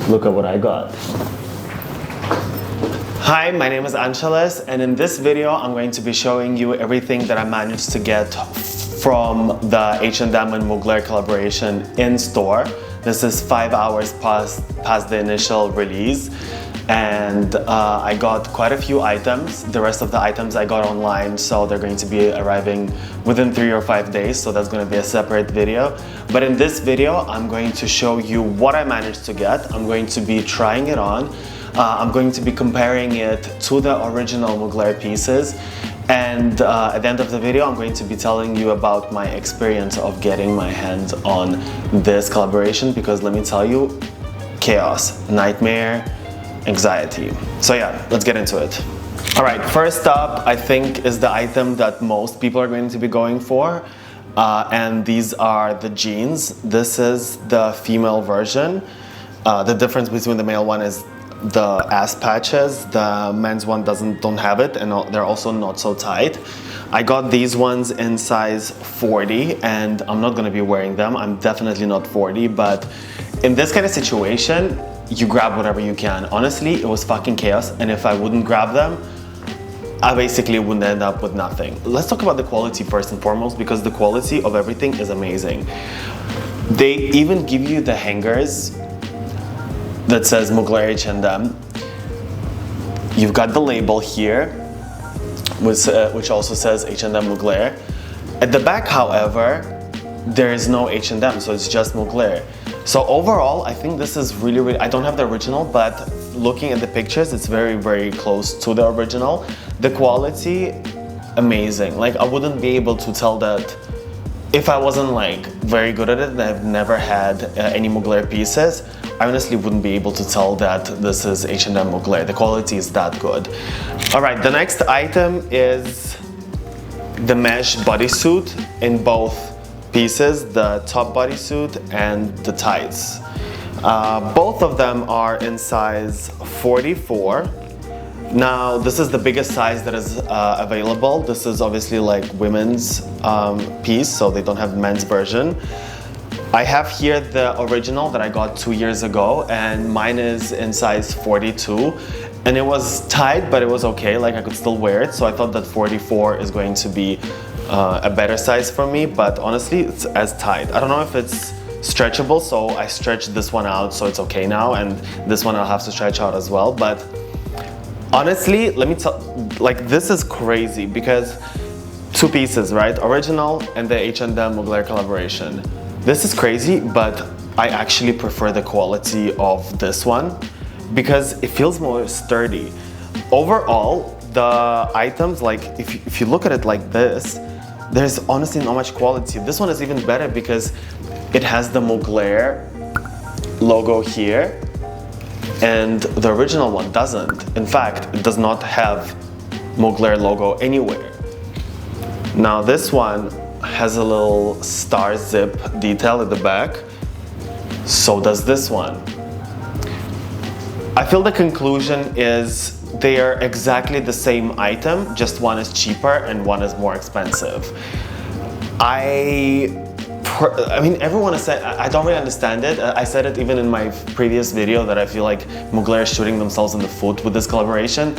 Look at what I got. Hi, my name is Ansheles, and in this video I'm going to be showing you everything that I managed to get from the H&M and Mugler collaboration in store. This is 5 hours past the initial release, and I got quite a few items. The rest of the items I got online, so they're going to be arriving within 3 or 5 days, so that's going to be a separate video. But in this video, I'm going to show you what I managed to get. I'm going to be trying it on. I'm going to be comparing it to the original Mugler pieces, and at the end of the video I'm going to be telling you about my experience of getting my hands on this collaboration, because let me tell you, chaos, nightmare, anxiety. So yeah, let's get into it. Alright, first up I think is the item that most people are going to be going for, and these are the jeans. This is the female version. The difference between the male one is the ass patches. The men's one don't have it, and they're also not so tight. I got these ones in size 40, and I'm not gonna be wearing them. I'm definitely not 40, but in this kind of situation, you grab whatever you can. Honestly, it was fucking chaos, and if I wouldn't grab them, I basically wouldn't end up with nothing. Let's talk about the quality first and foremost, because the quality of everything is amazing. They even give you the hangers that says Mugler H&M. You've got the label here, which also says H&M Mugler. At the back, however, there is no H&M, so it's just Mugler. So overall, I think this is really, I don't have the original, but looking at the pictures, it's very close to the original. The quality, amazing. Like, I wouldn't be able to tell that if I wasn't like very good at it and I've never had any Mugler pieces. I honestly wouldn't be able to tell that this is H&M Mugler. The quality is that good. All right, the next item is the mesh bodysuit in both pieces, the top bodysuit and the tights. Both of them are in size 44. Now, this is the biggest size that is available. This is obviously like women's piece, so they don't have men's version. I have here the original that I got 2 years ago, and mine is in size 42, and it was tight, but it was okay, like I could still wear it, so I thought that 44 is going to be a better size for me, but honestly it's as tight. I don't know if it's stretchable, so I stretched this one out, so it's okay now, and this one I'll have to stretch out as well. But honestly, let me tell, like, this is crazy, because two pieces, right? Original and the H&M Mugler collaboration. This is crazy, but I actually prefer the quality of this one because it feels more sturdy. Overall, the items, like if you look at it like this, there's honestly not much quality. This one is even better because it has the Mugler logo here, and the original one doesn't. In fact, it does not have Mugler logo anywhere. Now this one has a little star zip detail at the back. So does this one. I feel the conclusion is they are exactly the same item, just one is cheaper and one is more expensive. I mean, everyone has said, I don't really understand it. I said it even in my previous video that I feel like Mugler is shooting themselves in the foot with this collaboration.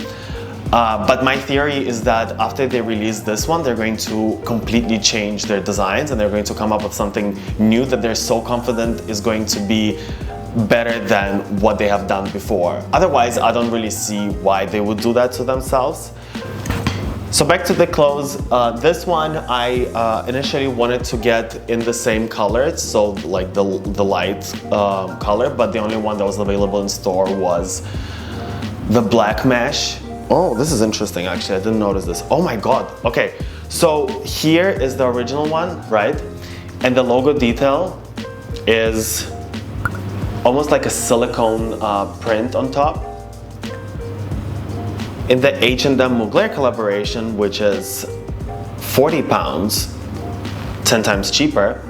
But my theory is that after they release this one, they're going to completely change their designs, and they're going to come up with something new that they're so confident is going to be better than what they have done before. Otherwise, I don't really see why they would do that to themselves. So back to the clothes. This one I initially wanted to get in the same color, so like the light color, but the only one that was available in store was the black mesh. Oh, this is interesting actually, I didn't notice this. Oh my god, okay. So here is the original one, right? And the logo detail is almost like a silicone print on top. In the H&M Mugler collaboration, which is 40 pounds, 10 times cheaper,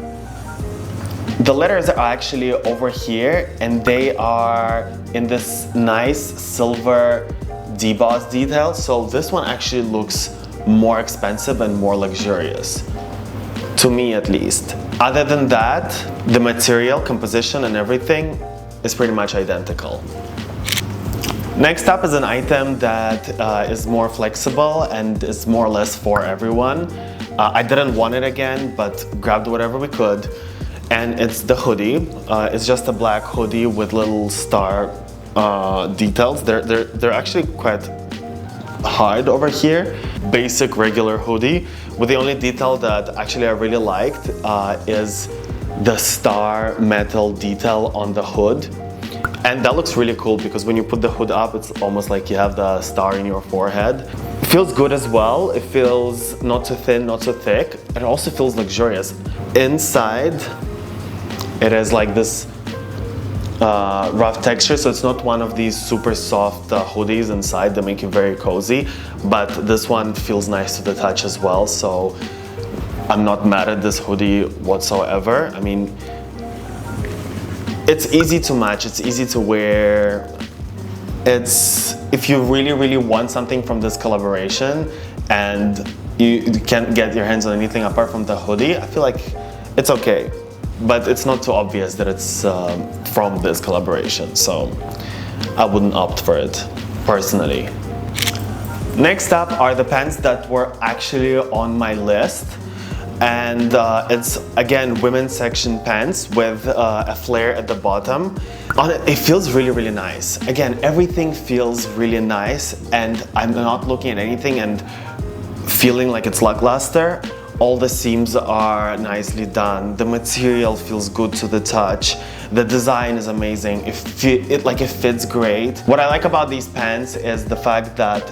the letters are actually over here, and they are in this nice silver deboss detail. So this one actually looks more expensive and more luxurious, to me at least. Other than that, the material, composition and everything is pretty much identical. Next up is an item that is more flexible and is more or less for everyone. I didn't want it again, but grabbed whatever we could. And it's the hoodie. It's just a black hoodie with little star details. They're actually quite hard over here. Basic regular hoodie, with the only detail that actually I really liked is the star metal detail on the hood. And that looks really cool because when you put the hood up, it's almost like you have the star in your forehead. It feels good as well. It feels not too thin, not too thick. It also feels luxurious. Inside, it is like this rough texture, so it's not one of these super soft hoodies inside that make you very cozy, but this one feels nice to the touch as well, so I'm not mad at this hoodie whatsoever. I mean, it's easy to match, it's easy to wear. If you really want something from this collaboration and you can't get your hands on anything apart from the hoodie, I feel like it's okay. But it's not too obvious that it's from this collaboration, so I wouldn't opt for it, personally. Next up are the pants that were actually on my list. And it's, again, women's section pants with a flare at the bottom. It feels really nice. Again, everything feels really nice, and I'm not looking at anything and feeling like it's lackluster. All the seams are nicely done. The material feels good to the touch. The design is amazing. It fits great. What I like about these pants is the fact that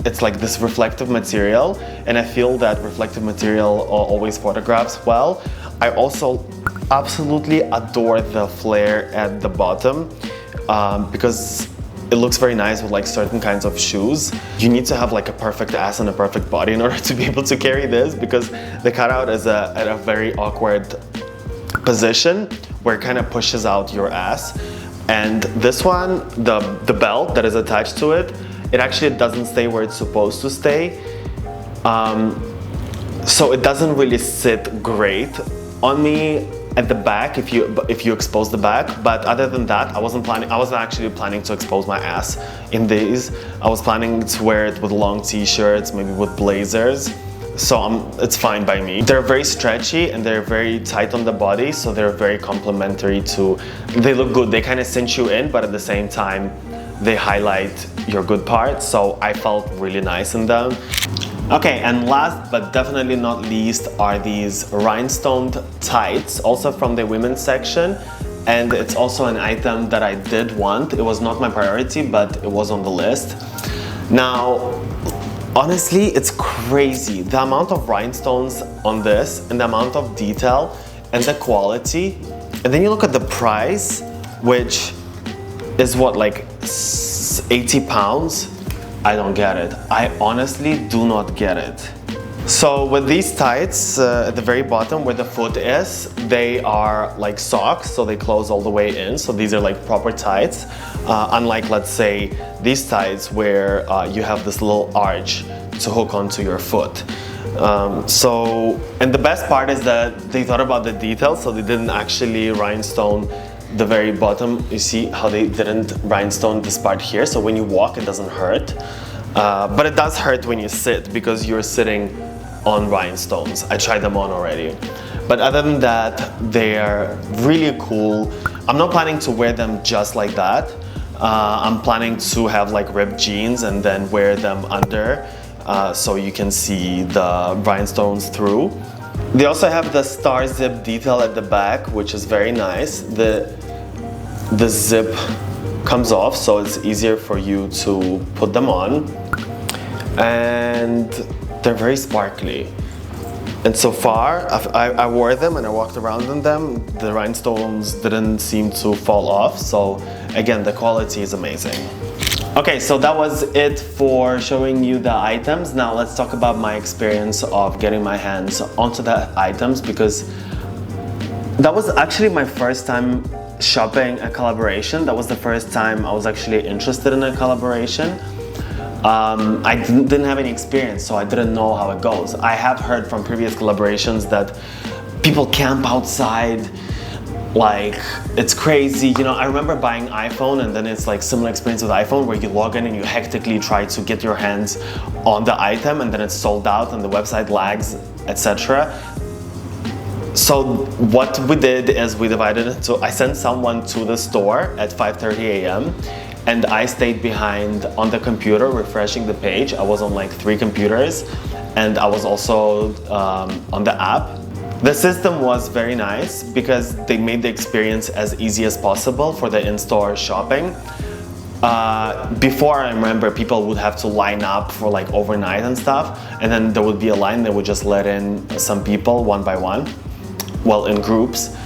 it's like this reflective material, and I feel that reflective material always photographs well. I also absolutely adore the flare at the bottom because it looks very nice with like certain kinds of shoes. You need to have like a perfect ass and a perfect body in order to be able to carry this, because the cutout is at a very awkward position where it kind of pushes out your ass. And this one, the belt that is attached to it, it actually doesn't stay where it's supposed to stay. So it doesn't really sit great on me at the back if you expose the back. But other than that, I wasn't actually planning to expose my ass in these. I was planning to wear it with long t-shirts, maybe with blazers. So it's fine by me. They're very stretchy and they're very tight on the body, so they're very complementary to, they look good. They kind of cinch you in, but at the same time, they highlight your good parts, so I felt really nice in them. Okay, and last but definitely not least are these rhinestone tights, also from the women's section. And it's also an item that I did want. It was not my priority, but it was on the list. Now, honestly, it's crazy. The amount of rhinestones on this and the amount of detail and the quality. And then you look at the price, which is what, like 80 pounds? I don't get it. I honestly do not get it. So with these tights, at the very bottom where the foot is, they are like socks, so they close all the way in. So these are like proper tights, unlike, let's say, these tights where you have this little arch to hook onto your foot. And the best part is that they thought about the details, so they didn't actually rhinestone the very bottom. You see how they didn't rhinestone this part here, so when you walk it doesn't hurt. But it does hurt when you sit because you're sitting on rhinestones. I tried them on already. But other than that, they're really cool. I'm not planning to wear them just like that. I'm planning to have like ripped jeans and then wear them under so you can see the rhinestones through. They also have the star zip detail at the back, which is very nice. The zip comes off, so it's easier for you to put them on. And they're very sparkly. And so far, I wore them and I walked around in them. The rhinestones didn't seem to fall off. So again, the quality is amazing. Okay, so that was it for showing you the items. Now let's talk about my experience of getting my hands onto the items, because that was actually my first time shopping a collaboration. That was the first time I was actually interested in a collaboration. I didn't have any experience, so I didn't know how it goes. I have heard from previous collaborations that people camp outside Like, it's crazy, you know. I remember buying iPhone, and then it's like similar experience with iPhone where you log in and you hectically try to get your hands on the item, and then it's sold out and the website lags, etc. So what we did is we divided it. So I sent someone to the store at 5:30 a.m. and I stayed behind on the computer refreshing the page. I was on like 3 computers, and I was also on the app. The system was very nice because they made the experience as easy as possible for the in-store shopping. Before, I remember people would have to line up for like overnight and stuff, and then there would be a line. They would just let in some people one by one, well, in groups.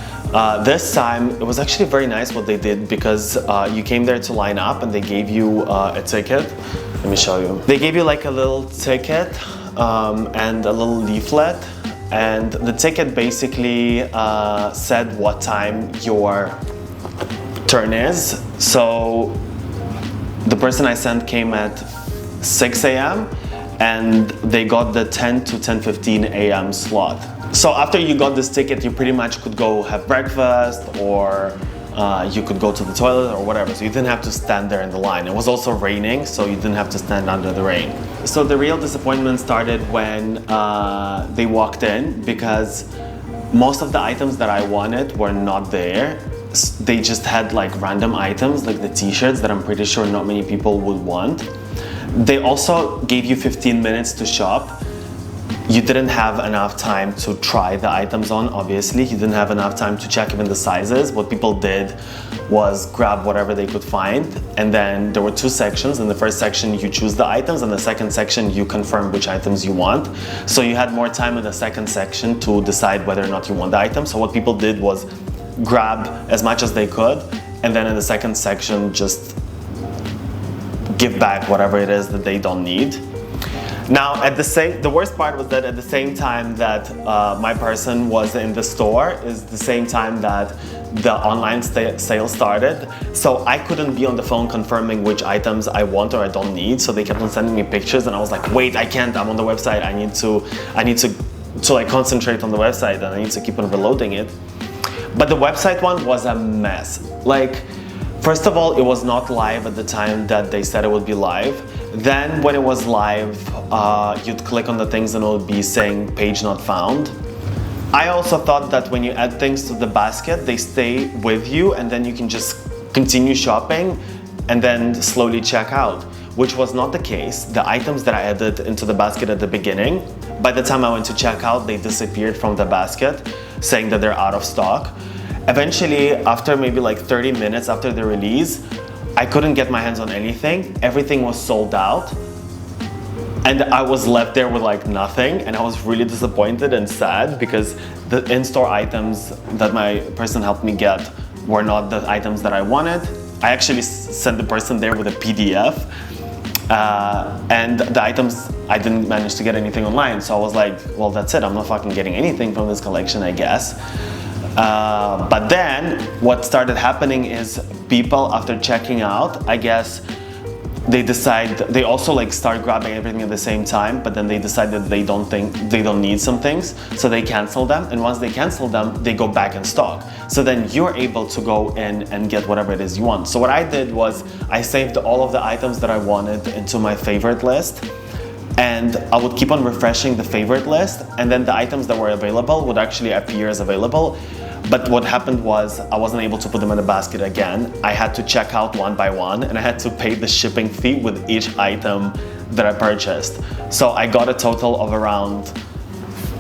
This time it was actually very nice what they did, because you came there to line up and they gave you a ticket. Let me show you. They gave you like a little ticket and a little leaflet, and the ticket basically said what time your turn is. So the person I sent came at 6 a.m. and they got the 10 to 10:15 a.m. slot. So after you got this ticket, you pretty much could go have breakfast, or you could go to the toilet or whatever. So you didn't have to stand there in the line. It was also raining, so you didn't have to stand under the rain. So the real disappointment started when they walked in, because most of the items that I wanted were not there. They just had like random items, like the t-shirts that I'm pretty sure not many people would want. They also gave you 15 minutes to shop. You didn't have enough time to try the items on, obviously. You didn't have enough time to check even the sizes. What people did was grab whatever they could find, and then there were 2 sections. In the first section, you choose the items, and the second section, you confirm which items you want. So you had more time in the second section to decide whether or not you want the item. So what people did was grab as much as they could, and then in the second section, just give back whatever it is that they don't need. Now, the worst part was that at the same time that my person was in the store is the same time that the online sale started. So I couldn't be on the phone confirming which items I want or I don't need. So they kept on sending me pictures, and I was like, wait, I can't, I'm on the website. I need to like concentrate on the website, and I need to keep on reloading it. But the website one was a mess. Like, first of all, it was not live at the time that they said it would be live. Then when it was live, you'd click on the things and it would be saying page not found. I also thought that when you add things to the basket, they stay with you, and then you can just continue shopping and then slowly check out, which was not the case. The items that I added into the basket at the beginning, by the time I went to check out, they disappeared from the basket, saying that they're out of stock. Eventually, after maybe like 30 minutes after the release, I couldn't get my hands on anything. Everything was sold out, and I was left there with like nothing, and I was really disappointed and sad, because the in-store items that my person helped me get were not the items that I wanted. I actually sent the person there with a PDF, and the items, I didn't manage to get anything online. So I was like, well, that's it. I'm not fucking getting anything from this collection, I guess. But then what started happening is people, after checking out, I guess they also like start grabbing everything at the same time, but then they decide that they don't need some things, so they cancel them, and once they cancel them, they go back in stock. So then you're able to go in and get whatever it is you want. So what I did was I saved all of the items that I wanted into my favorite list, and I would keep on refreshing the favorite list, and then the items that were available would actually appear as available. But what happened was I wasn't able to put them in the basket again. I had to check out one by one, and I had to pay the shipping fee with each item that I purchased. So I got a total of around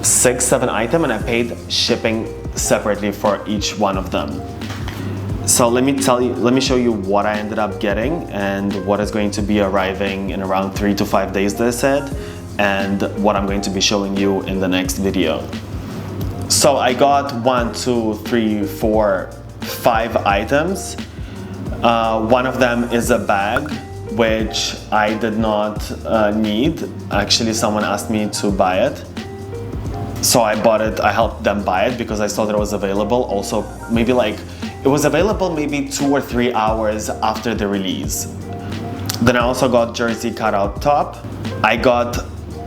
6-7 items, and I paid shipping separately for each one of them. So let me show you what I ended up getting and what is going to be arriving in around 3 to 5 days, they said, and what I'm going to be showing you in the next video. So I got 1, 2, 3, 4, 5 items. One of them is a bag, which I did not need. Actually, someone asked me to buy it. So I bought it, I helped them buy it because I saw that it was available. Also, maybe like, it was available maybe 2 or 3 hours after the release. Then I also got jersey cutout top. I got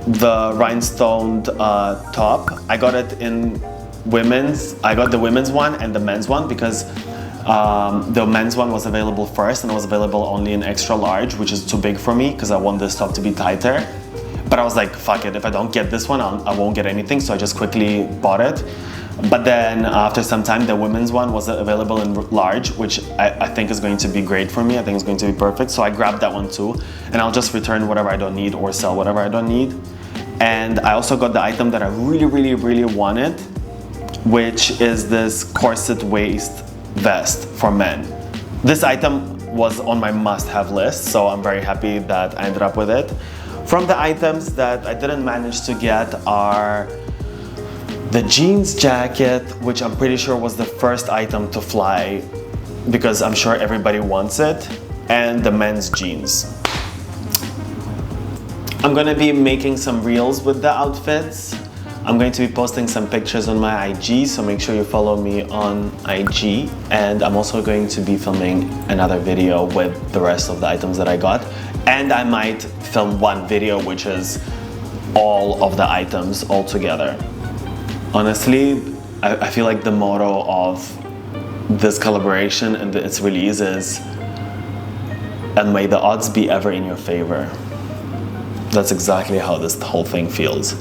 the rhinestone top. I got it in I got the women's one and the men's one because the men's one was available first and it was available only in extra large, which is too big for me because I want this top to be tighter. But I was like, fuck it, if I don't get this one, I won't get anything, so I just quickly bought it. But then after some time, the women's one was available in large, which I think is going to be great for me. I think it's going to be perfect. So I grabbed that one too, and I'll just return whatever I don't need or sell whatever I don't need. And I also got the item that I really wanted, which is this corset waist vest for men. This item was on my must-have list, so I'm very happy that I ended up with it. From the items that I didn't manage to get are the jeans jacket, which I'm pretty sure was the first item to fly because I'm sure everybody wants it, and the men's jeans. I'm gonna be making some reels with the outfits. I'm going to be posting some pictures on my IG, so make sure you follow me on IG. And I'm also going to be filming another video with the rest of the items that I got. And I might film one video which is all of the items all together. Honestly, I feel like the motto of this collaboration and its release is, and may the odds be ever in your favor. That's exactly how this whole thing feels.